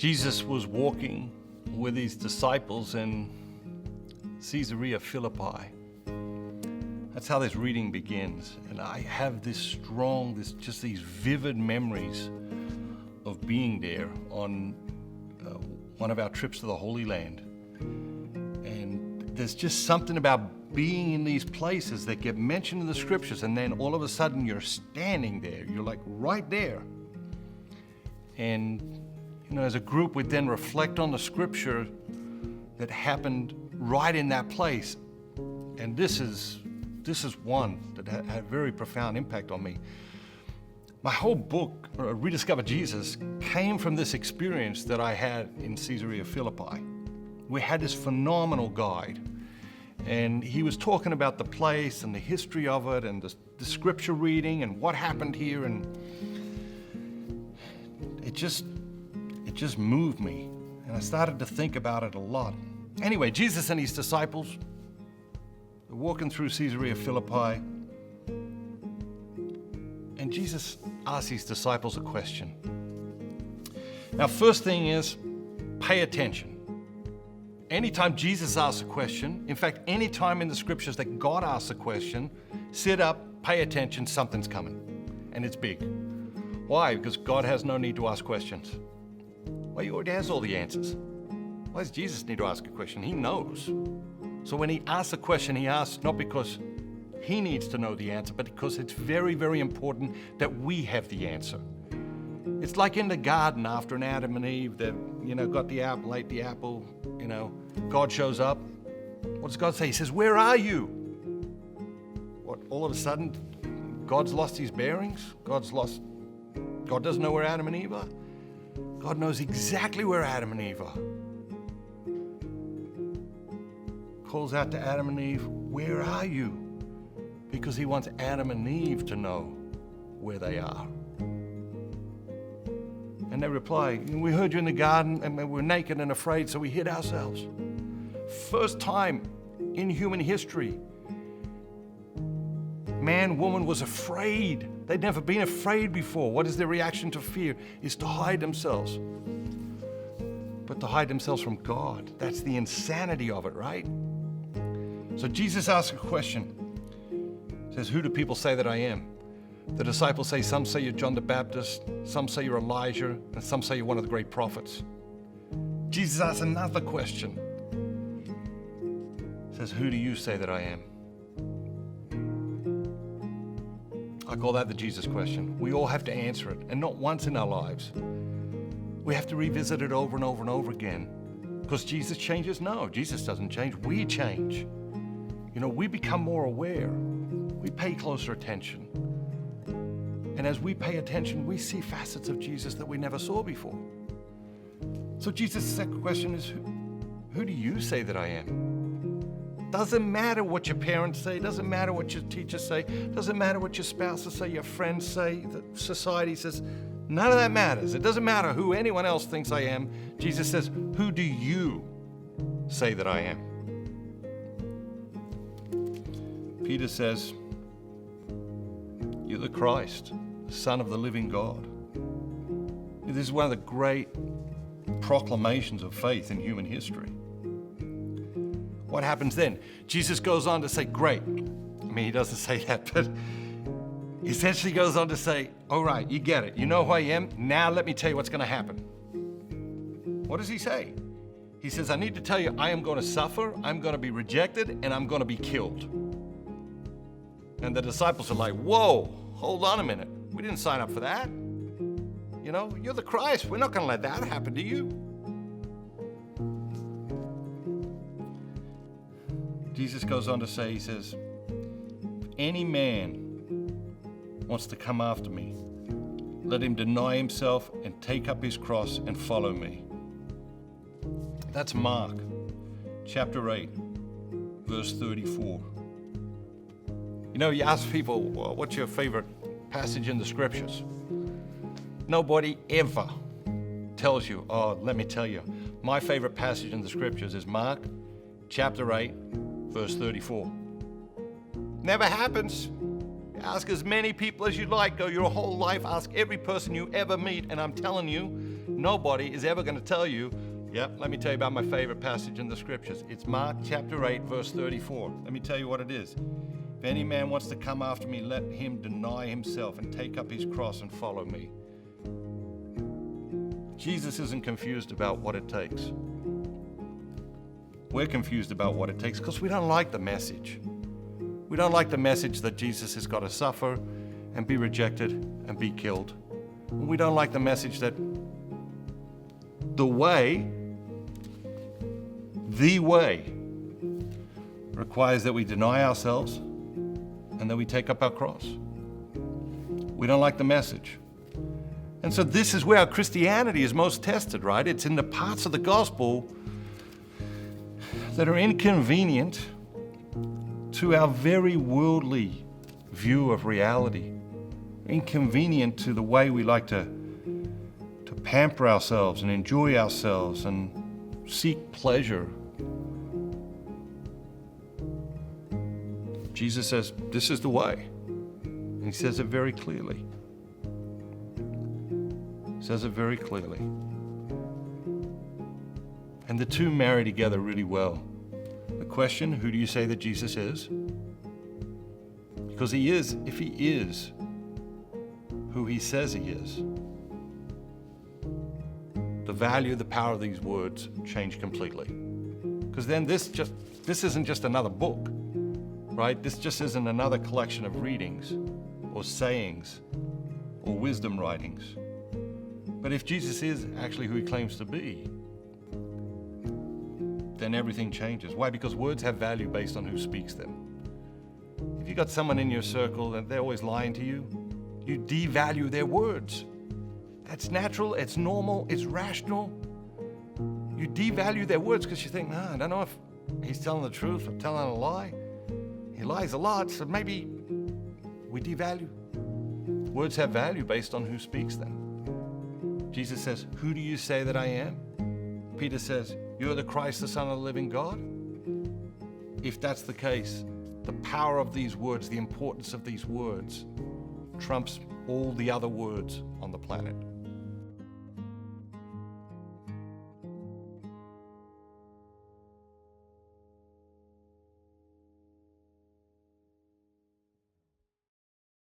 Jesus was walking with his disciples in Caesarea Philippi. That's how this reading begins. And I have these vivid memories of being there on one of our trips to the Holy Land. And there's just something about being in these places that get mentioned in the scriptures, and then all of a sudden you're standing there. You're like right there. And as a group, we then reflect on the scripture that happened right in that place. And this is one that had a very profound impact on me. My whole book, Rediscover Jesus, came from this experience that I had in Caesarea Philippi. We had this phenomenal guide, and he was talking about the place and the history of it and the scripture reading and what happened here, and it just moved me, and I started to think about it a lot. Anyway, Jesus and his disciples are walking through Caesarea Philippi, and Jesus asks his disciples a question. Now, first thing is, pay attention. Anytime Jesus asks a question, in fact, anytime in the scriptures that God asks a question, sit up, pay attention, something's coming, and it's big. Why? Because God has no need to ask questions. Well, he already has all the answers. Why does Jesus need to ask a question? He knows. So when he asks a question, he asks not because he needs to know the answer, but because it's very, very important that we have the answer. It's like in the garden after an Adam and Eve that, got the apple, ate the apple, God shows up. What does God say? He says, "Where are you?" What, all of a sudden, God's lost his bearings? God doesn't know where Adam and Eve are? God knows exactly where Adam and Eve are. Calls out to Adam and Eve, "Where are you?" Because he wants Adam and Eve to know where they are. And they reply, "We heard you in the garden and we're naked and afraid, so we hid ourselves." First time in human history, man, woman was afraid. They'd never been afraid before. What is their reaction to fear? Is to hide themselves. But to hide themselves from God. That's the insanity of it, right? So Jesus asks a question. He says, "Who do people say that I am?" The disciples say, some say you're John the Baptist, some say you're Elijah, and some say you're one of the great prophets. Jesus asks another question. He says, "Who do you say that I am?" I call that the Jesus question. We all have to answer it, and not once in our lives. We have to revisit it over and over and over again. Because Jesus changes? No, Jesus doesn't change. We change. We become more aware. We pay closer attention. And as we pay attention, we see facets of Jesus that we never saw before. So Jesus' second question is, who do you say that I am? Doesn't matter what your parents say, doesn't matter what your teachers say, doesn't matter what your spouses say, your friends say, that society says, none of that matters. It doesn't matter who anyone else thinks I am. Jesus says, who do you say that I am? Peter says, "You're the Christ, the Son of the living God." This is one of the great proclamations of faith in human history. What happens then? Jesus goes on to say, great. He doesn't say that, but he essentially goes on to say, all right, you get it. You know who I am? Now let me tell you what's going to happen. What does he say? He says, I need to tell you, I am going to suffer, I'm going to be rejected, and I'm going to be killed. And the disciples are like, whoa, hold on a minute. We didn't sign up for that. You're the Christ. We're not going to let that happen to you. Jesus goes on to say, he says, any man wants to come after me, let him deny himself and take up his cross and follow me. That's Mark chapter 8, verse 34. You ask people, well, what's your favorite passage in the scriptures? Nobody ever tells you, oh, let me tell you. My favorite passage in the scriptures is Mark chapter 8, verse 34. Never happens. Ask as many people as you like. Go your whole life. Ask every person you ever meet. And I'm telling you, nobody is ever going to tell you, yep, let me tell you about my favorite passage in the scriptures. It's Mark chapter 8, verse 34. Let me tell you what it is. If any man wants to come after me, let him deny himself and take up his cross and follow me. Jesus isn't confused about what it takes. We're confused about what it takes because we don't like the message. We don't like the message that Jesus has got to suffer and be rejected and be killed. We don't like the message that the way requires that we deny ourselves and that we take up our cross. We don't like the message. And so this is where our Christianity is most tested, right? It's in the parts of the gospel that are inconvenient to our very worldly view of reality, inconvenient to the way we like to pamper ourselves and enjoy ourselves and seek pleasure. Jesus says, this is the way. And he says it very clearly. He says it very clearly. And the two marry together really well. The question, who do you say that Jesus is? Because he is, if he is who he says he is, the value, the power of these words change completely. Because then this isn't just another book, right? This just isn't another collection of readings or sayings or wisdom writings. But if Jesus is actually who he claims to be, then everything changes. Why? Because words have value based on who speaks them. If you got someone in your circle and they're always lying to you, you devalue their words. That's natural, it's normal, it's rational. You devalue their words because you think, I don't know if he's telling the truth or telling a lie. He lies a lot, so maybe we devalue. Words have value based on who speaks them. Jesus says, who do you say that I am? Peter says, you're the Christ, the Son of the living God. If that's the case, the power of these words, the importance of these words, trumps all the other words on the planet.